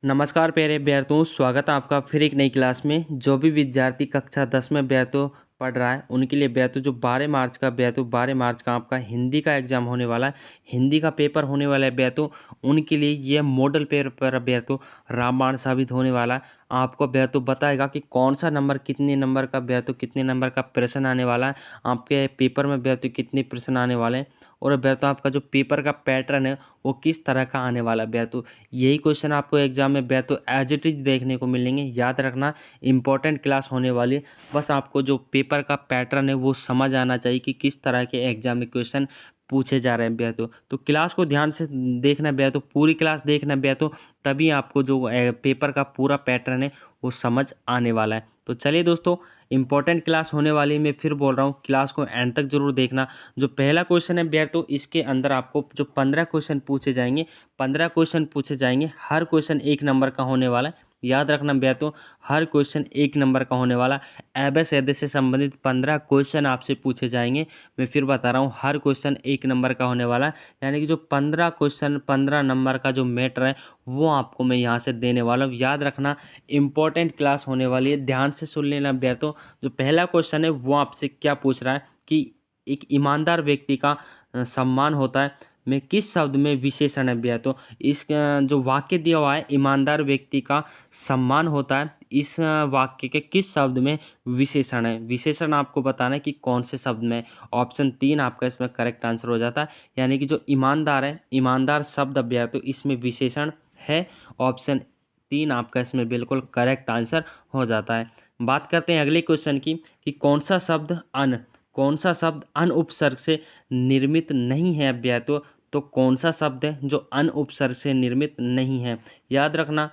नमस्कार प्यारे विद्यार्थियों, स्वागत है आपका फिर एक नई क्लास में। जो भी विद्यार्थी कक्षा 10 में विद्यार्थियों पढ़ रहा है उनके लिए विद्यार्थियों जो 12 मार्च का आपका हिंदी का एग्जाम होने वाला है, हिंदी का पेपर होने वाला है विद्यार्थियों, उनके लिए यह मॉडल पेपर विद्यार्थियों रामबाण साबित होने वाला है। आपको विद्यार्थियों बताएगा कि कौन सा नंबर कितने नंबर का विद्यार्थियों कितने नंबर का प्रश्न आने वाला है, आपके पेपर में विद्यार्थियों कितने प्रश्न आने वाले हैं और विद्यार्थियों आपका जो पेपर का पैटर्न है वो किस तरह का आने वाला है विद्यार्थियों। यही क्वेश्चन आपको एग्जाम में विद्यार्थियों एज इट इज देखने को मिलेंगे। याद रखना, इंपॉर्टेंट क्लास होने वाली है। बस आपको जो पेपर का पैटर्न है वो समझ आना चाहिए कि किस तरह के एग्जाम में क्वेश्चन पूछे जा रहे हैं विद्यार्थियों। तो क्लास को ध्यान से देखना विद्यार्थियों, पूरी क्लास देखना विद्यार्थियों, तभी आपको जो पेपर का पूरा पैटर्न है वो समझ आने वाला है। तो चलिए दोस्तों, इंपॉर्टेंट क्लास होने वाली है। मैं फिर बोल रहा हूँ, क्लास को एंड तक जरूर देखना। जो पहला क्वेश्चन है विद्यार्थियों, इसके अंदर आपको जो 15 क्वेश्चन पूछे जाएंगे, 15 क्वेश्चन पूछे जाएंगे, हर क्वेश्चन 1 नंबर का होने वाला है। याद रखना विद्यार्थियों, हर क्वेश्चन 1 नंबर का होने वाला। एबीसीडी से संबंधित 15 क्वेश्चन आपसे पूछे जाएंगे। मैं फिर बता रहा हूँ, हर क्वेश्चन 1 नंबर का होने वाला है। यानी कि जो 15 क्वेश्चन 15 नंबर का जो मैटर है वो आपको मैं यहाँ से देने वाला हूँ। याद रखना, इंपॉर्टेंट क्लास होने वाली है, ध्यान से सुन लेना विद्यार्थियों। जो पहला क्वेश्चन है वो आपसे क्या पूछ रहा है कि एक ईमानदार व्यक्ति का सम्मान होता है में किस शब्द में विशेषण है विद्यार्थियों। इस जो वाक्य दिया हुआ है, ईमानदार व्यक्ति का सम्मान होता है, इस वाक्य के किस शब्द में विशेषण है। विशेषण आपको बताना है कि कौन से शब्द में। ऑप्शन 3 आपका इसमें करेक्ट आंसर हो जाता है। यानी कि जो ईमानदार है, ईमानदार शब्द विद्यार्थियों इसमें विशेषण है। ऑप्शन 3 आपका इसमें बिल्कुल करेक्ट आंसर हो जाता है। बात करते हैं अगले क्वेश्चन की कि कौन सा शब्द अन उपसर्ग से निर्मित नहीं है विद्यार्थियों। तो कौन सा शब्द है जो अन उपसर्ग से निर्मित नहीं है। याद रखना,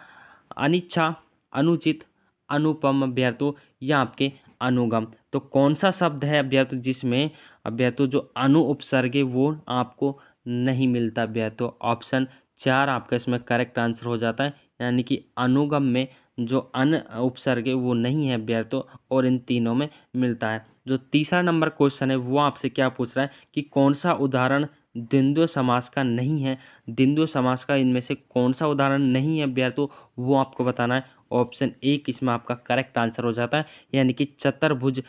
अनिच्छा, अनुचित, अनुपम विद्यार्थियों या आपके अनुगम। तो कौन सा शब्द है विद्यार्थियों जिसमें विद्यार्थियों जो अनु उपसर्ग है वो आपको नहीं मिलता विद्यार्थियों। ऑप्शन 4 आपका इसमें करेक्ट आंसर हो जाता है। यानी कि अनुगम में जो अन उपसर्ग है वो नहीं है विद्यार्थियों और इन तीनों में मिलता है। जो तीसरा नंबर क्वेश्चन है वो आपसे क्या पूछ रहा है कि कौन सा उदाहरण द्वंद्व समास का नहीं है। द्वंद्व समास का इनमें से कौन सा उदाहरण नहीं है विद्यार्थियों, वो आपको बताना है। ऑप्शन 1 इसमें आपका करेक्ट आंसर हो जाता है। यानी कि चतुर्भुज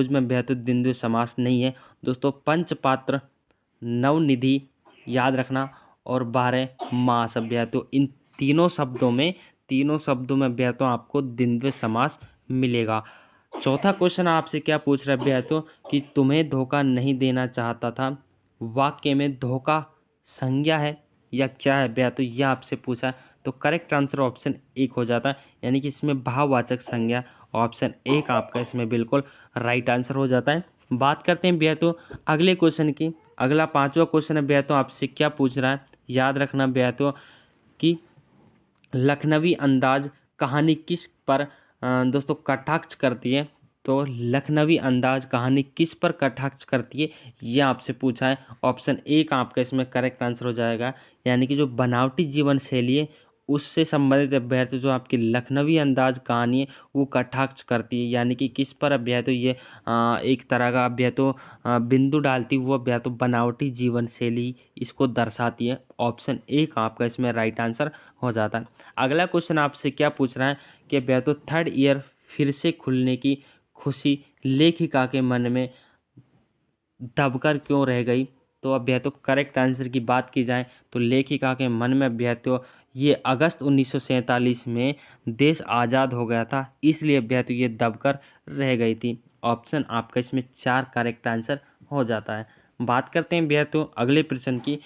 में विद्यार्थियों द्वंद्व समास नहीं है दोस्तों। पंचपात्र, नवनिधि, याद रखना, और 12 मास विद्यार्थियों, इन तीनों शब्दों में विद्यार्थियों आपको द्वंद्व समास मिलेगा। चौथा क्वेश्चन आपसे क्या पूछ रहा है विद्यार्थियों कि तुम्हें धोखा नहीं देना चाहता था, वाक्य में धोखा संज्ञा है या क्या है विद्यार्थियों, यह आपसे पूछा है। तो करेक्ट आंसर ऑप्शन 1 हो जाता है। यानी कि इसमें भाववाचक संज्ञा। ऑप्शन 1 आपका इसमें बिल्कुल राइट आंसर हो जाता है। बात करते हैं विद्यार्थियों अगले क्वेश्चन की। अगला 5वां क्वेश्चन है विद्यार्थियों, आपसे क्या पूछ रहा है। याद रखना विद्यार्थियों कि लखनवी अंदाज कहानी किस पर दोस्तों कटाक्ष करती है। तो लखनवी अंदाज कहानी किस पर कटाक्ष करती है, ये आपसे पूछा है। ऑप्शन 1 आपका इसमें करेक्ट आंसर हो जाएगा। यानी कि जो बनावटी जीवन शैली है उससे संबंधित अभ्यर्थ जो आपकी लखनवी अंदाज कहानी है वो कटाक्ष करती है। यानी कि किस पर अभ्यर्थ ये एक तरह का अभ्यर्थ बिंदु डालती हुआ अभ्यर्थ बनावटी जीवन शैली इसको दर्शाती है। ऑप्शन 1 आपका इसमें राइट आंसर हो जाता है। अगला क्वेश्चन आपसे क्या पूछ रहा है कि अभ्यर्थ थर्ड ईयर फिर से खुलने की खुशी लेखिका के मन में दबकर क्यों रह गई। तो अभ्यर्थियों करेक्ट आंसर की बात की जाए तो लेखिका के मन में अभ्यर्थियों ये अगस्त 1947 में देश आज़ाद हो गया था, इसलिए अभ्यर्थियों ये दबकर रह गई थी। ऑप्शन आपका इसमें 4 करेक्ट आंसर हो जाता है। बात करते हैं अभ्यर्थियों अगले प्रश्न की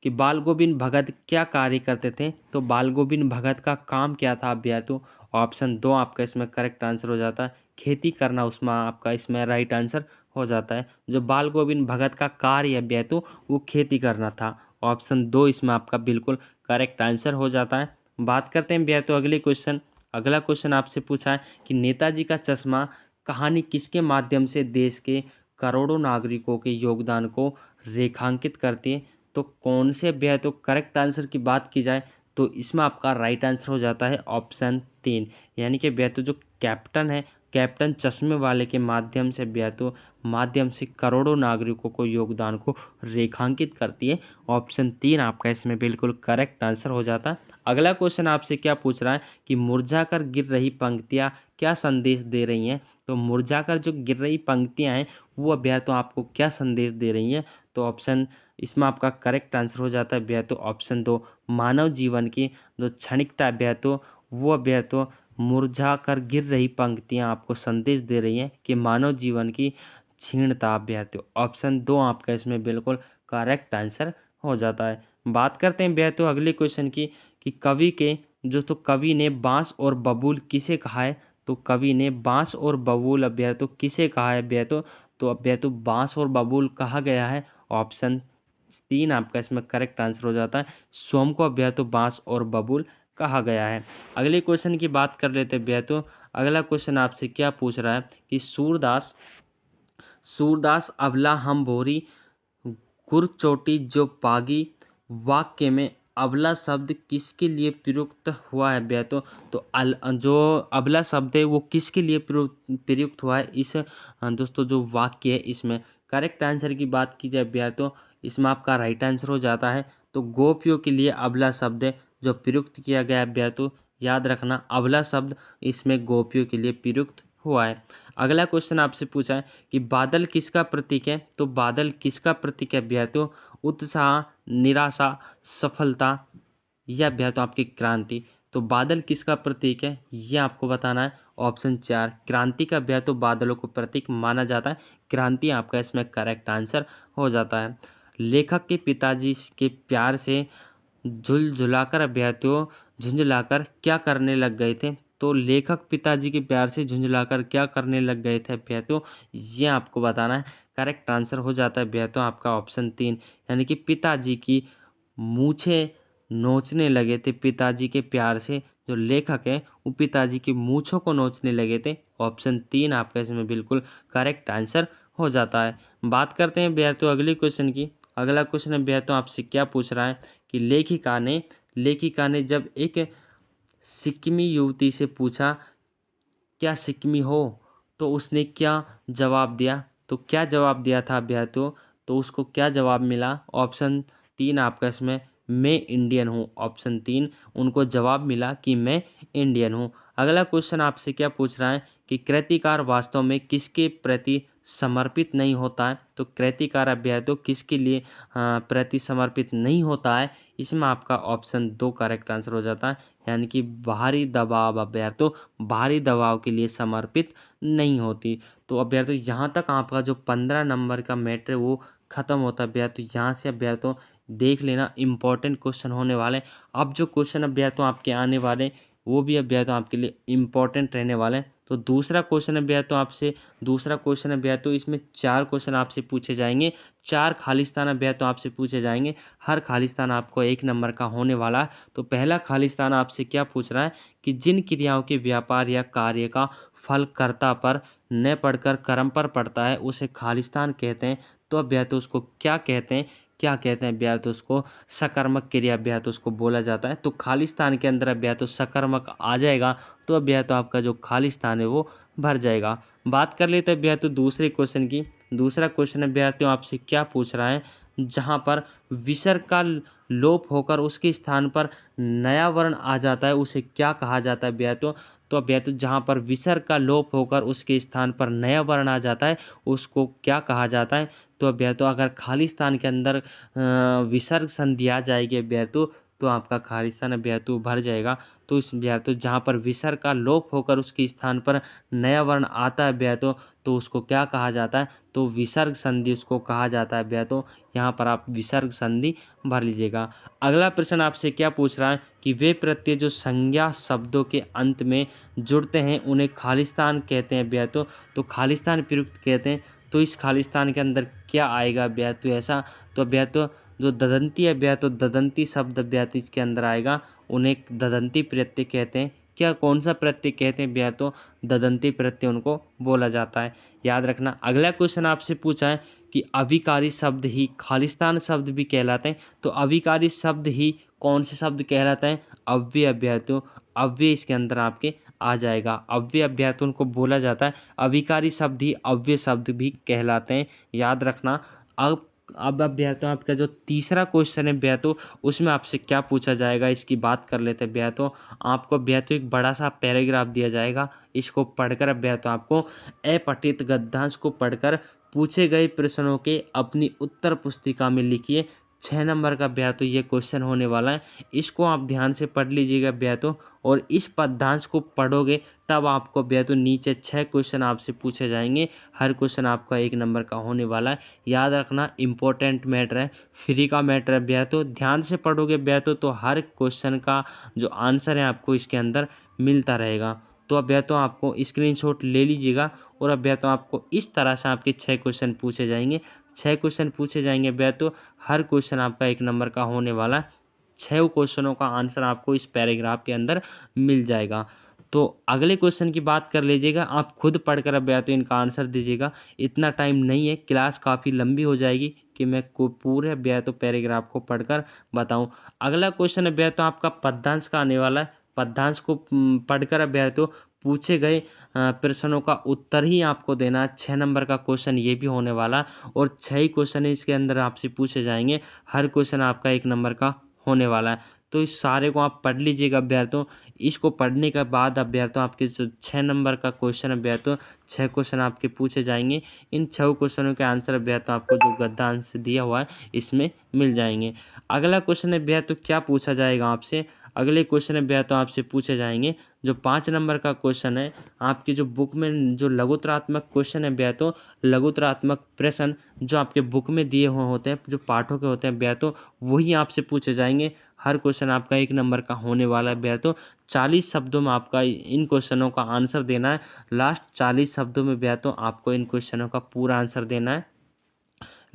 कि बाल गोविंद भगत क्या कार्य करते थे। तो बाल गोविंद भगत का काम क्या था अभ्यर्थियों। ऑप्शन 2 आपका इसमें करेक्ट आंसर हो जाता है। खेती करना उसमें आपका इसमें राइट आंसर हो जाता है। जो बाल गोविंद भगत का कार्य अभ्यर्थियों वो खेती करना था। ऑप्शन 2 इसमें आपका बिल्कुल करेक्ट आंसर हो जाता है। बात करते हैं अभ्यर्थियों अगले क्वेश्चन। अगला क्वेश्चन आपसे पूछा है कि नेताजी का चश्मा कहानी किसके माध्यम से देश के करोड़ों नागरिकों के योगदान को रेखांकित करती है। तो कौन से अभ्यर्थियों करेक्ट आंसर की बात की जाए तो इसमें आपका राइट आंसर हो जाता है ऑप्शन 3। यानी कि अभ्यर्थियों जो कैप्टन है, कैप्टन चश्मे वाले के माध्यम से करोड़ों नागरिकों को योगदान को रेखांकित करती है। ऑप्शन 3 आपका इसमें बिल्कुल करेक्ट आंसर हो जाता है। अगला क्वेश्चन आपसे क्या पूछ रहा है कि मुरझाकर गिर रही पंक्तियाँ क्या संदेश दे रही हैं। तो मुरझाकर जो गिर रही पंक्तियाँ हैं वो अभ्यर्थियों आपको क्या संदेश दे रही हैं। तो ऑप्शन इसमें आपका करेक्ट आंसर हो जाता है अभ्यर्थियों ऑप्शन 2, मानव जीवन की जो क्षणिकता अभ्यर्थियों वो अभ्यर्थियों मुरझा कर गिर रही पंक्तियां आपको संदेश दे रही हैं कि मानव जीवन की क्षीणता अभ्यर्थियों ऑप्शन 2 आपका इसमें बिल्कुल करेक्ट आंसर हो जाता है। बात करते हैं अभ्यर्थियों अगले क्वेश्चन की कि कवि के तो कवि ने बांस और बबूल किसे कहा है। तो कवि ने बांस और बबूल अभ्यर्थियों किसे कहा है अभ्यर्थियों। तो अभ्यर्थियों बांस और बबूल कहा गया है ऑप्शन 3 आपका इसमें करेक्ट आंसर हो जाता है। सोम को अभ्यर्थियों बांस और बबूल कहा गया है। अगले क्वेश्चन की बात कर लेते हैं अभ्यर्थियों। अगला क्वेश्चन आपसे क्या पूछ रहा है कि सूरदास सूरदास अबला हम भोरी गुर चोटी जो पागी वाक्य में अबला शब्द किसके लिए प्रयुक्त हुआ है अभ्यर्थियों। तो जो अबला शब्द है वो किसके लिए प्रयुक्त हुआ है इस दोस्तों जो वाक्य है इसमें। करेक्ट आंसर की बात की जाए अभ्यर्थियों इसमें आपका राइट आंसर हो जाता है। तो गोपियों के लिए अबला शब्द है जो प्रयुक्त किया गया है अभ्यर्थियों याद रखना अबला शब्द इसमें गोपियों के लिए प्रयुक्त हुआ है। अगला क्वेश्चन आपसे पूछा है कि बादल किसका प्रतीक है। तो बादल किसका प्रतीक है अभ्यर्थियों उत्साह निराशा सफलता या अभ्यर्थियों आपकी क्रांति। तो बादल किसका प्रतीक है ये आपको बताना है ऑप्शन 4 क्रांति का अभ्यर्थियों बादलों को प्रतीक माना जाता है क्रांति आपका इसमें करेक्ट आंसर हो जाता है। लेखक के पिताजी के प्यार से झुलझुलाकर अभ्यर्थियों झुंझुलाकर क्या करने लग गए थे। तो लेखक पिताजी के प्यार से झुंझुलाकर क्या करने लग गए थे अभ्यर्थियों ये आपको बताना है। करेक्ट आंसर हो जाता है अभ्यर्थियों आपका ऑप्शन 3 यानी कि पिताजी की मूछें नोचने लगे थे पिताजी के प्यार से जो लेखक है वो पिताजी की मूछों को नोचने लगे थे ऑप्शन 3 आपका इसमें बिल्कुल करेक्ट आंसर हो जाता है। बात करते हैं अभ्यर्थियों अगले क्वेश्चन की। अगला क्वेश्चन अभ्यर्थियों आपसे क्या पूछ रहा है कि लेखिका ने जब एक सिक्किमी युवती से पूछा क्या सिक्किमी हो तो उसने क्या जवाब दिया। तो क्या जवाब दिया था अभ्यर्थियों। तो उसको क्या जवाब मिला ऑप्शन 3 आपका इसमें मैं इंडियन हूँ ऑप्शन 3 उनको जवाब मिला कि मैं इंडियन हूँ। अगला क्वेश्चन आपसे क्या पूछ रहा है कि कृतिकार वास्तव में किसके प्रति समर्पित नहीं होता है। तो कृतिकार अभ्यर्थियों किसके लिए प्रति समर्पित नहीं होता है इसमें आपका ऑप्शन 2 करेक्ट आंसर हो जाता है यानी कि बाहरी दबाव अभ्यर्थियों बाहरी दबाव के लिए समर्पित नहीं होती। तो अभ्यर्थियों यहाँ तक आपका जो 15 नंबर का मैटर है वो खत्म होता है अभ्यर्थियों यहाँ से अभ्यर्थियों देख लेना इंपॉर्टेंट क्वेश्चन होने वाले। अब जो क्वेश्चन अभ्यर्थियों आपके आने वाले वो भी अभ्यर्थियों आपके लिए इम्पोर्टेंट रहने वाले हैं। तो दूसरा क्वेश्चन अभ्यर्थियों इसमें 4 क्वेश्चन आपसे पूछे जाएंगे 4 खालिस्तान अभ्यर्थियों आपसे पूछे जाएंगे हर खालिस्तान आपको 1 नंबर का होने वाला है। तो पहला खालिस्तान आपसे क्या पूछ रहा है कि जिन क्रियाओं के व्यापार या कार्य का फल कर्ता पर न पड़कर कर्म पर पड़ता है उसे खालिस्तान कहते हैं। तो अभ्यर्थियों उसको क्या कहते हैं अभ्यर्थियों उसको सकर्मक क्रिया अभ्यर्थियों उसको बोला जाता है। तो खालिस्तान के अंदर अभ्यर्थियों सकर्मक आ जाएगा तो अभ्यर्थियों आपका जो खालिस्तान है वो भर जाएगा। बात कर लेते हैं अभ्यर्थियों दूसरे क्वेश्चन की। दूसरा क्वेश्चन अभ्यर्थियों आपसे क्या पूछ रहा है जहाँ पर विसर्ग का लोप होकर उसके स्थान पर नया वर्ण आ जाता है उसे क्या कहा जाता है अभ्यर्थियों। तो अभ्यर्थियों जहाँ पर विसर्ग का लोप होकर उसके स्थान पर नया वर्ण आ जाता है उसको क्या कहा जाता है। तो अभ्यर्थियों अगर खालिस्तान के अंदर विसर्ग संधि आ जाएगी अभ्यर्थियों तो आपका खालिस्तान अभ्यर्थियों भर जाएगा। तो इस अभ्यर्थियों जहाँ पर विसर्ग का लोप होकर उसके स्थान पर नया वर्ण आता है अभ्यर्थियों तो उसको क्या कहा जाता है। तो विसर्ग संधि उसको कहा जाता है अभ्यर्थियों यहाँ पर आप विसर्ग संधि भर लीजिएगा। अगला प्रश्न आपसे क्या पूछ रहा है कि वे प्रत्यय जो संज्ञा शब्दों के अंत में जुड़ते हैं उन्हें खालिस्तान कहते हैं अभ्यर्थियों। तो खालिस्तान प्रयुक्त कहते हैं। तो इस खालिस्तान के अंदर क्या आएगा अभ्यर्थियों ऐसा। तो अभ्यर्थियों जो ददंती अभ्यर्थियों ददंती शब्द अभ्यर्थियों इसके अंदर आएगा उन्हें ददंती प्रत्यय कहते हैं। क्या कौन सा प्रत्यय कहते हैं अभ्यर्थियों ददंती प्रत्यय उनको बोला जाता है याद रखना। अगला क्वेश्चन आपसे पूछा है कि अभिकारी शब्द ही खालिस्तान शब्द भी कहलाते हैं। तो अभिकारी शब्द ही कौन से शब्द कहलाते हैं अव्यय अभ्यर्थियों अव्यय इसके अंदर आपके आ जाएगा अव्यय अभ्यर्थियों को बोला जाता है। अभिकारी शब्द ही अव्यय शब्द भी कहलाते हैं याद रखना। अब अब भैया तो आपका जो तीसरा क्वेश्चन है भैया तो उसमें आपसे क्या पूछा जाएगा इसकी बात कर लेते हैं भैया। तो आपको भैया तो एक बड़ा सा पैराग्राफ दिया जाएगा, इसको पढ़कर भैया तो आपको अपठित गद्यांश को पढ़कर पूछे गए प्रश्नों के अपनी उत्तर पुस्तिका में लिखिए। 6 नंबर का भैया तो ये क्वेश्चन होने वाला है, इसको आप ध्यान से पढ़ लीजिएगा भैया तो। और इस पद्यांश को पढ़ोगे तब आपको भैया तो नीचे 6 क्वेश्चन आपसे पूछे जाएंगे, हर क्वेश्चन आपका 1 नंबर का होने वाला है। याद रखना इम्पोर्टेंट मैटर है, फ्री का मैटर है भैया तो। ध्यान से पढ़ोगे भैया तो हर क्वेश्चन का जो आंसर है आपको इसके अंदर मिलता रहेगा। तो अब भैया तो आपको स्क्रीनशॉट ले लीजिएगा। और अब भैया तो आपको इस तरह से आपके 6 क्वेश्चन पूछे जाएंगे, 6 क्वेश्चन पूछे जाएंगे भैया तो हर क्वेश्चन आपका 1 नंबर का होने वाला है। 6 क्वेश्चनों का आंसर आपको इस पैराग्राफ के अंदर मिल जाएगा। तो अगले क्वेश्चन की बात कर लीजिएगा, आप खुद पढ़कर अब या तो इनका आंसर दीजिएगा। इतना टाइम नहीं है, क्लास काफ़ी लंबी हो जाएगी कि मैं को पूरे ब्या तो पैराग्राफ को पढ़कर बताऊं। अगला क्वेश्चन है ब्या तो आपका पद्यांश का आने वाला है। पद्यांश को पढ़कर अब ब्या तो पूछे गए प्रश्नों का उत्तर ही आपको देना है। 6 नंबर का क्वेश्चन ये भी होने वाला, और 6 ही क्वेश्चन इसके अंदर आपसे पूछे जाएंगे, हर क्वेश्चन आपका 1 नंबर का होने वाला है। तो इस सारे को आप पढ़ लीजिएगा अभ्यर्थियों। इसको पढ़ने के बाद अभ्यर्थियों आपके जो 6 नंबर का क्वेश्चन अभ्यर्थियों 6 क्वेश्चन आपके पूछे जाएंगे। इन 6 क्वेश्चनों के आंसर अभ्यर्थियों आपको जो गद्यांश दिया हुआ है इसमें मिल जाएंगे। अगला क्वेश्चन अभ्यर्थियों क्या पूछा जाएगा आपसे, अगले क्वेश्चन अभ्यर्थियों आपसे पूछे जाएंगे जो 5 नंबर का क्वेश्चन है। आपकी जो बुक में जो लघुतरात्मक क्वेश्चन है अभ्यर्थियों, लघुतरात्मक प्रश्न जो आपके बुक में दिए हुए होते हैं, जो पाठों के होते हैं अभ्यर्थियों, वही आपसे पूछे जाएंगे। हर क्वेश्चन आपका 1 नंबर का होने वाला है अभ्यर्थियों। 40 शब्दों में आपका इन क्वेश्चनों का आंसर देना है। लास्ट 40 शब्दों में अभ्यर्थियों आपको इन क्वेश्चनों का पूरा आंसर देना है।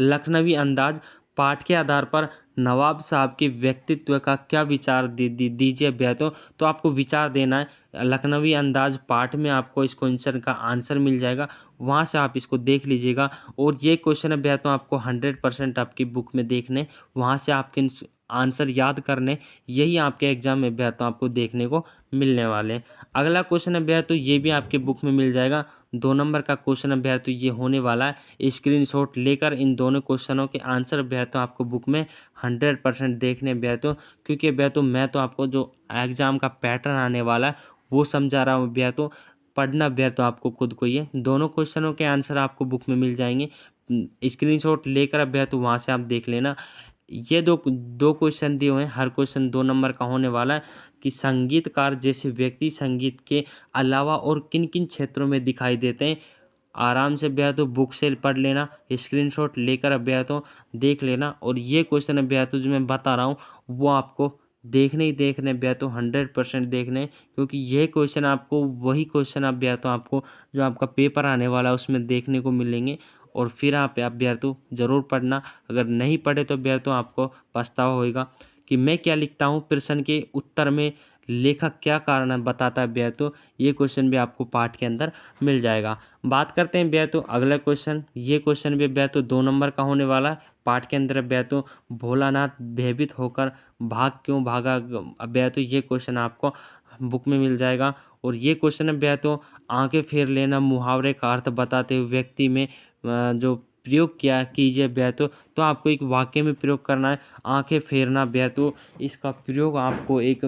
लखनवी अंदाज पाठ के आधार पर नवाब साहब के व्यक्तित्व का क्या विचार दीजिए अभ्यर्थियों। तो आपको विचार देना है। लखनवी अंदाज पाठ में आपको इस क्वेश्चन का आंसर मिल जाएगा, वहाँ से आप इसको देख लीजिएगा। और ये क्वेश्चन अभ्यर्थियों आपको 100% आपकी बुक में देखने, वहाँ से आपके आंसर याद करने, यही आपके एग्जाम में अभ्यर्थियों आपको देखने को मिलने वाले हैं। अगला क्वेश्चन अभ्यर्थियों ये भी आपके बुक में मिल जाएगा। 2 नंबर का क्वेश्चन अभ्यर्थियों ये होने वाला है। स्क्रीनशॉट लेकर इन दोनों क्वेश्चनों के आंसर अभ्यर्थियों आपको बुक में 100% देखने अभ्यर्थियों, क्योंकि अभ्यर्थियों मैं तो आपको जो एग्जाम का पैटर्न आने वाला है वो समझा रहा हूँ अभ्यर्थियों। पढ़ना अभ्यर्थियों आपको खुद को, ये दोनों क्वेश्चनों के आंसर आपको बुक में मिल जाएंगे। स्क्रीनशॉट लेकर अभ्यर्थियों वहाँ से आप देख लेना। ये दो दो क्वेश्चन दिए हुए हैं, हर क्वेश्चन 2 नंबर का होने वाला है कि संगीतकार जैसे व्यक्ति संगीत के अलावा और किन किन क्षेत्रों में दिखाई देते हैं। आराम से अभ्यर्थियों बुक से पढ़ लेना, स्क्रीनशॉट लेकर अभ्यर्थियों देख लेना। और ये क्वेश्चन अभ्यर्थियों जो मैं बता रहा हूँ वो आपको देखने ही देखने अभ्यर्थियों 100% देखने, क्योंकि ये क्वेश्चन आपको वही क्वेश्चन अभ्यर्थियों आपको जो आपका पेपर आने वाला है उसमें देखने को मिलेंगे। और फिर आप अभ्यर्थियों ज़रूर पढ़ना, अगर नहीं पढ़े तो अभ्यर्थियों आपको पछतावा होगा कि मैं क्या लिखता हूँ प्रश्न के उत्तर में, लेखक क्या कारण बताता है अभ्यर्थियों। ये क्वेश्चन भी आपको पाठ के अंदर मिल जाएगा। बात करते हैं अभ्यर्थियों अगला क्वेश्चन। ये क्वेश्चन भी अभ्यर्थियों 2 नंबर का होने वाला है। पाठ के अंदर अभ्यर्थियों भोलानाथ भयभीत होकर भाग क्यों भागा अभ्यर्थियों, ये क्वेश्चन आपको बुक में मिल जाएगा। और ये क्वेश्चन अभ्यर्थियों आंखें फेर लेना मुहावरे का अर्थ बताते हुए व्यक्ति में जो प्रयोग किया कीजिए अभ्यर्थियों। तो आपको एक वाक्य में प्रयोग करना है आंखें फेरना अभ्यर्थियों, इसका प्रयोग आपको एक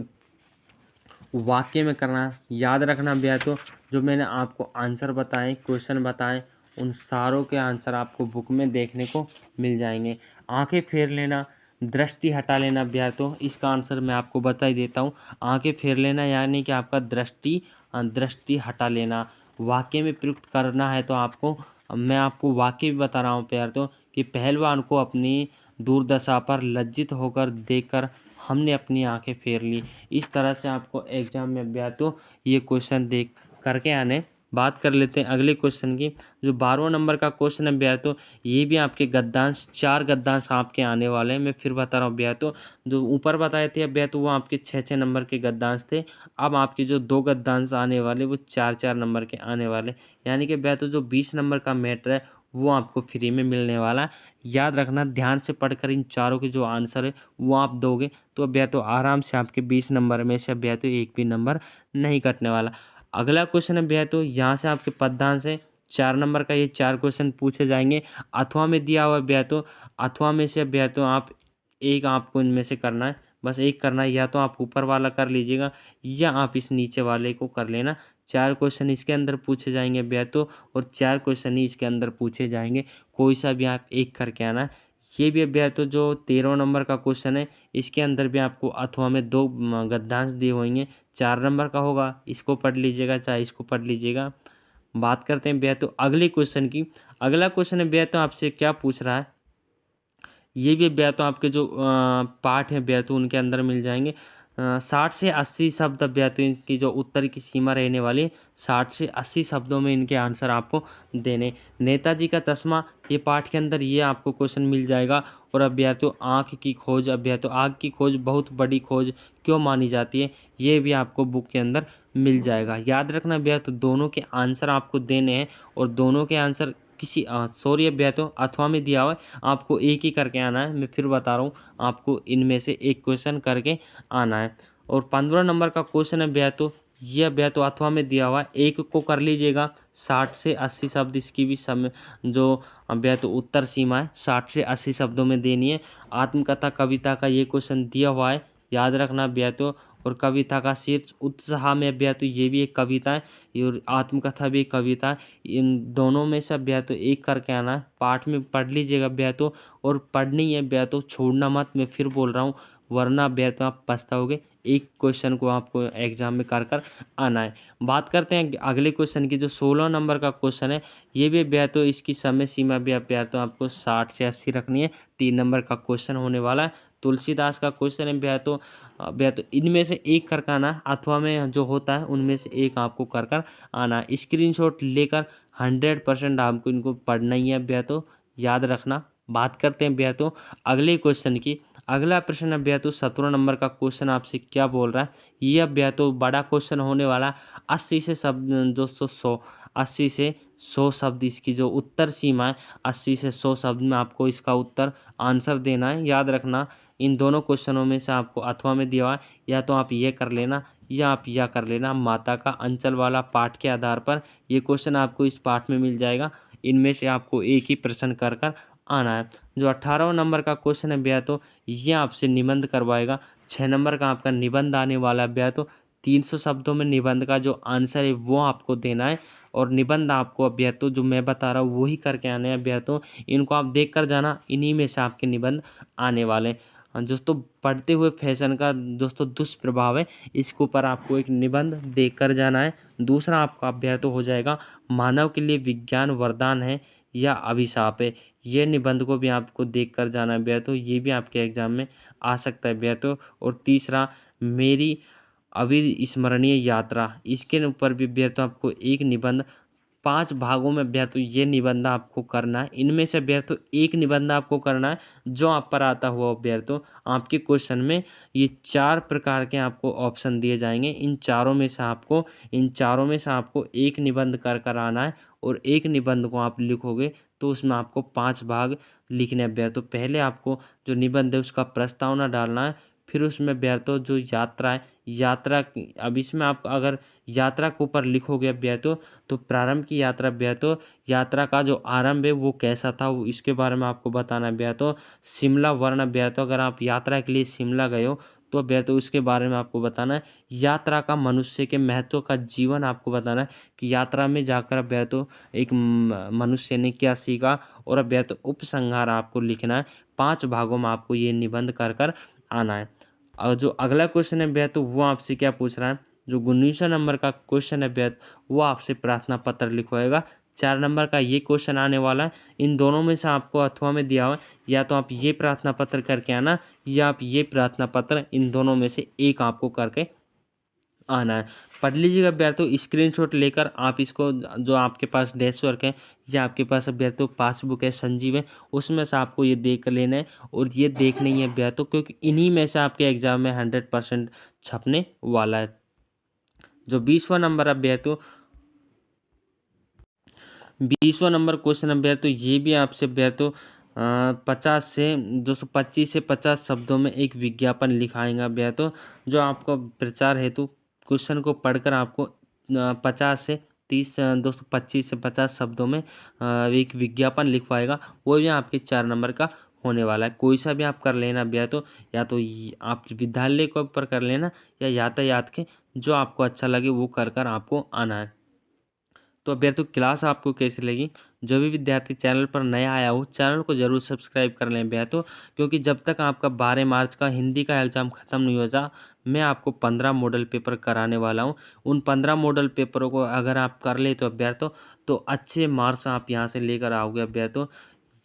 वाक्य में करना है। याद रखना अभ्यर्थियों जो मैंने आपको आंसर बताए, क्वेश्चन बताए, उन सारों के आंसर आपको बुक में देखने को मिल जाएंगे। आंखें फेर लेना, दृष्टि हटा लेना अभ्यर्थियों, इसका आंसर मैं आपको बता ही देता हूँ। आंखें फेर लेना यानी कि आपका दृष्टि हटा लेना। वाक्य में प्रयुक्त करना है तो आपको मैं आपको वाक्य भी बता रहा हूँ अभ्यर्थियों कि पहलवान को अपनी दुर्दशा पर लज्जित होकर देखकर हमने अपनी आंखें फेर ली। इस तरह से आपको एग्जाम में अभ्यर्थियों ये क्वेश्चन देख करके आने। बात कर लेते हैं अगले क्वेश्चन की, जो 12 नंबर का क्वेश्चन है अभ्यर्थियों ये भी आपके गद्यांश 4 गद्यांश आपके आने वाले हैं। मैं फिर बता रहा हूँ अभ्यर्थियों, जो ऊपर बताए थे अभ्यर्थियों वो आपके 6-6 नंबर के गद्यांश थे। अब आपके जो 2 गद्यांश आने वाले वो 4-4 नंबर के आने वाले, यानी कि अभ्यर्थियों जो 20 नंबर का मैटर है वो आपको फ्री में मिलने वाला है। याद रखना ध्यान से पढ़कर इन चारों के जो आंसर है वो आप दोगे तो अभ्यर्थियों आराम से आपके 20 नंबर में से अभ्यर्थियों एक भी नंबर नहीं कटने वाला। अगला क्वेश्चन अभ्यर्थियों यहाँ से आपके पद्यांश है 4 नंबर का ये 4 क्वेश्चन पूछे जाएंगे। अथवा में दिया हुआ अभ्यर्थों, अथवा में से अभ्यर्थों आप एक आपको इनमें से करना है, बस एक करना है, या तो आप ऊपर वाला कर लीजिएगा या आप इस नीचे वाले को कर लेना। 4 क्वेश्चन इसके अंदर पूछे जाएंगे अभ्यर्थों और 4 क्वेश्चन ही इसके अंदर पूछे जाएंगे, कोई सा भी आप एक करके आना है। ये भी अभ्यर्थों जो 13 नंबर का क्वेश्चन है, इसके अंदर भी आपको अथवा में 2 गद्यांश दिए होंगे, 4 नंबर का होगा, इसको पढ़ लीजिएगा चाहे इसको पढ़ लीजिएगा। बात करते हैं अभ्यर्थों अगले क्वेश्चन की। अगला क्वेश्चन अभ्यर्थों आपसे क्या पूछ रहा है, ये भी अभ्यर्थों आपके जो पाठ हैं अभ्यर्थों उनके अंदर मिल जाएंगे। 60 से 80 शब्द अभ्यर्थियों की जो उत्तर की सीमा रहने वाली है, 60 से 80 शब्दों में इनके आंसर आपको देने। नेताजी का चश्मा, ये पाठ के अंदर ये आपको क्वेश्चन मिल जाएगा। और अभ्यर्थियों आँख की खोज, अभ्यर्थियों आँख की खोज बहुत बड़ी खोज क्यों मानी जाती है, ये भी आपको बुक के अंदर मिल जाएगा। याद रखना अभ्यर्थियों दोनों के आंसर आपको देने हैं और दोनों के आंसर किसी सॉरी अभ्यर्थियों अथवा में दिया हुआ है, आपको एक ही करके आना है। मैं फिर बता रहा हूँ, आपको इनमें से एक क्वेश्चन करके आना है। और 15 नंबर का क्वेश्चन है अभ्यर्थियों, ये अभ्यर्थियों अथवा में दिया हुआ है, एक को कर लीजिएगा। 60 से 80 शब्द इसकी भी समय जो अभ्यर्थियों उत्तर सीमा है 60 से 80 शब्दों में देनी है। आत्मकथा कविता का ये क्वेश्चन दिया हुआ है, याद रखना अभ्यर्थियों। और कविता का शीर्ष उत्साह में अभ्यर्थियों ये भी एक कविता है और आत्मकथा भी एक कविता है। इन दोनों में से अभ्यर्थियों एक करके आना है, पाठ में पढ़ लीजिएगा अभ्यर्थियों। और पढ़नी है अभ्यर्थियों, छोड़ना मत, मैं फिर बोल रहा हूँ, वरना अभ्यर्थियों आप पछताओगे। एक क्वेश्चन को आपको एग्जाम में कर कर आना है। बात करते हैं अगले क्वेश्चन की, जो 16 नंबर का क्वेश्चन है, ये भी अभ्यर्थियों इसकी समय सीमा भी अभ्यर्थियों आपको 60 से 80 रखनी है। 3 नंबर का क्वेश्चन होने वाला है। तुलसीदास का क्वेश्चन है अभ्यर्थियों, इनमें से एक करके आना है, अथवा में जो होता है उनमें से एक आपको कर कर आना है। स्क्रीनशॉट लेकर 100% आपको इनको पढ़ना ही है अभ्यर्थियों, याद रखना। बात करते हैं अभ्यर्थियों अगले क्वेश्चन की। अगला प्रश्न अभ्यर्थियों 17 नंबर का क्वेश्चन आपसे क्या बोल रहा है, ये अभ्यर्थियों बड़ा क्वेश्चन होने वाला है। 80 से शब्द जो 100 80 से 100 शब्द इसकी जो उत्तर सीमा है, 80 से 100 शब्द में आपको इसका उत्तर आंसर देना है। याद रखना इन दोनों क्वेश्चनों में से आपको अथवा में दिया हुआ है, या तो आप ये कर लेना या आप यह कर लेना। माता का अंचल वाला पाठ के आधार पर ये क्वेश्चन आपको इस पाठ में मिल जाएगा। इनमें से आपको एक ही प्रश्न कर कर आना है। जो 18 नंबर का क्वेश्चन है अभ्यर्थियों, ये आपसे निबंध करवाएगा। 6 नंबर का आपका निबंध आने वाला है अभ्यर्थियों। 300 शब्दों में निबंध का जो आंसर है वो आपको देना है। और निबंध आपको अभ्यर्थियों जो मैं बता रहा हूँ वही करके आने हैं अभ्यर्थियों, इनको आप देख कर जाना, इन्हीं में से आपके निबंध आने वाले हैं। दोस्तों पढ़ते हुए फैशन का दोस्तों दुष्प्रभाव है, इसके ऊपर आपको एक निबंध देकर जाना है। दूसरा आपका अभ्यर्थ हो जाएगा मानव के लिए विज्ञान वरदान है या अभिशाप है, ये निबंध को भी आपको देख कर जाना है अभ्यर्थों, ये भी आपके एग्जाम में आ सकता है अभ्यर्थों। और तीसरा मेरी अविस्मरणीय यात्रा, इसके ऊपर भी अभ्यर्थों आपको एक निबंध 5 भागों में अभ्यर्थियों ये निबंध आपको करना है। इनमें से अभ्यर्थियों एक निबंध आपको करना है जो आप पर आता हुआ अभ्यर्थियों। आपके क्वेश्चन में ये 4 प्रकार के आपको ऑप्शन दिए जाएंगे, इन चारों में से आपको एक निबंध कर कर आना है। और एक निबंध को आप लिखोगे तो उसमें आपको 5 भाग लिखने अभ्यर्थियों। पहले आपको जो निबंध है उसका प्रस्तावना डालना है, फिर उसमें अभ्यर्थियों जो यात्रा है, अब इसमें आप अगर यात्रा के ऊपर लिखोगे अभ्यर्थियों तो प्रारंभ की यात्रा अभ्यर्थियों, यात्रा का जो आरंभ है वो कैसा था वो इसके बारे में आपको बताना है अभ्यर्थियों। शिमला वर्ण अभ्यर्थियों, अगर आप यात्रा के लिए शिमला गए हो तो अभ्यर्थियों उसके बारे में आपको बताना है। यात्रा का मनुष्य के महत्व का जीवन आपको बताना है कि यात्रा में जाकर अभ्यर्थियों एक मनुष्य ने क्या सीखा। और अभ्यर्थियों उपसंहार आपको लिखना है। 5 भागों में आपको ये निबंध कर कर आना है। और जो अगला क्वेश्चन है अभ्यर्थियों वो आपसे क्या पूछ रहा है, जो 19 नंबर का क्वेश्चन है अभ्यर्थियों वो आपसे प्रार्थना पत्र लिखवाएगा। 4 नंबर का ये क्वेश्चन आने वाला है। इन दोनों में से आपको अथवा में दिया हुआ है, या तो आप ये प्रार्थना पत्र करके आना या आप ये प्रार्थना पत्र, इन दोनों में से एक आपको करके आना है। पढ़ लीजिएगा अभ्यर्थियों, स्क्रीनशॉट लेकर आप इसको, जो आपके पास डेस्क वर्क है या आपके पास अभ्यर्थियों पासबुक है संजीव है, उसमें से आपको ये देख लेना है। और ये देखना ही है अभ्यर्थियों, क्योंकि इन्हीं में से आपके एग्जाम में 100% छपने वाला है। जो 20वां नंबर अभ्यर्थियों, 20वां नंबर क्वेश्चन अभ्यर्थियों ये भी आपसे अभ्यर्थियों 50 से 225 से 50 शब्दों में एक विज्ञापन लिखाएंगे अभ्यर्थियों। जो आपको प्रचार हेतु क्वेश्चन को पढ़कर आपको 50 से दोस्तों 25 से 50 शब्दों में एक विज्ञापन लिखवाएगा, वो भी आपके 4 नंबर का होने वाला है। कोई सा भी आप कर लेना भैया, तो या तो आप विद्यालय के ऊपर कर लेना या यातायात के, जो आपको अच्छा लगे वो कर कर आपको आना है। तो अभ्यर्थियों क्लास आपको कैसी लगी? जो भी विद्यार्थी चैनल पर नया आया हो, चैनल को जरूर सब्सक्राइब कर लें अभ्यर्थियों, क्योंकि जब तक आपका 12 मार्च का हिंदी का एग्ज़ाम ख़त्म नहीं हो जा, मैं आपको 15 मॉडल पेपर कराने वाला हूं। उन 15 मॉडल पेपरों को अगर आप कर ले तो अभ्यर्थियों, तो अच्छे मार्क्स आप यहां से लेकर आओगे अभ्यर्थियों,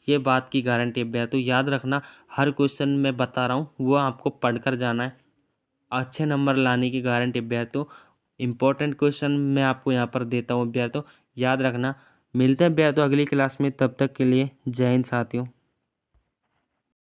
ये बात की गारंटी अभ्यर्थियों। याद रखना, हर क्वेश्चन मैं बता रहा हूँ वो आपको पढ़कर जाना है। अच्छे नंबर लाने की गारंटी अभ्यर्थियों। इंपॉर्टेंट क्वेश्चन मैं आपको यहाँ पर देता हूँ अभ्यर्थियों, याद रखना। मिलते हैं अभ्यर्थियों अगली क्लास में, तब तक के लिए जय हिंद साथियों।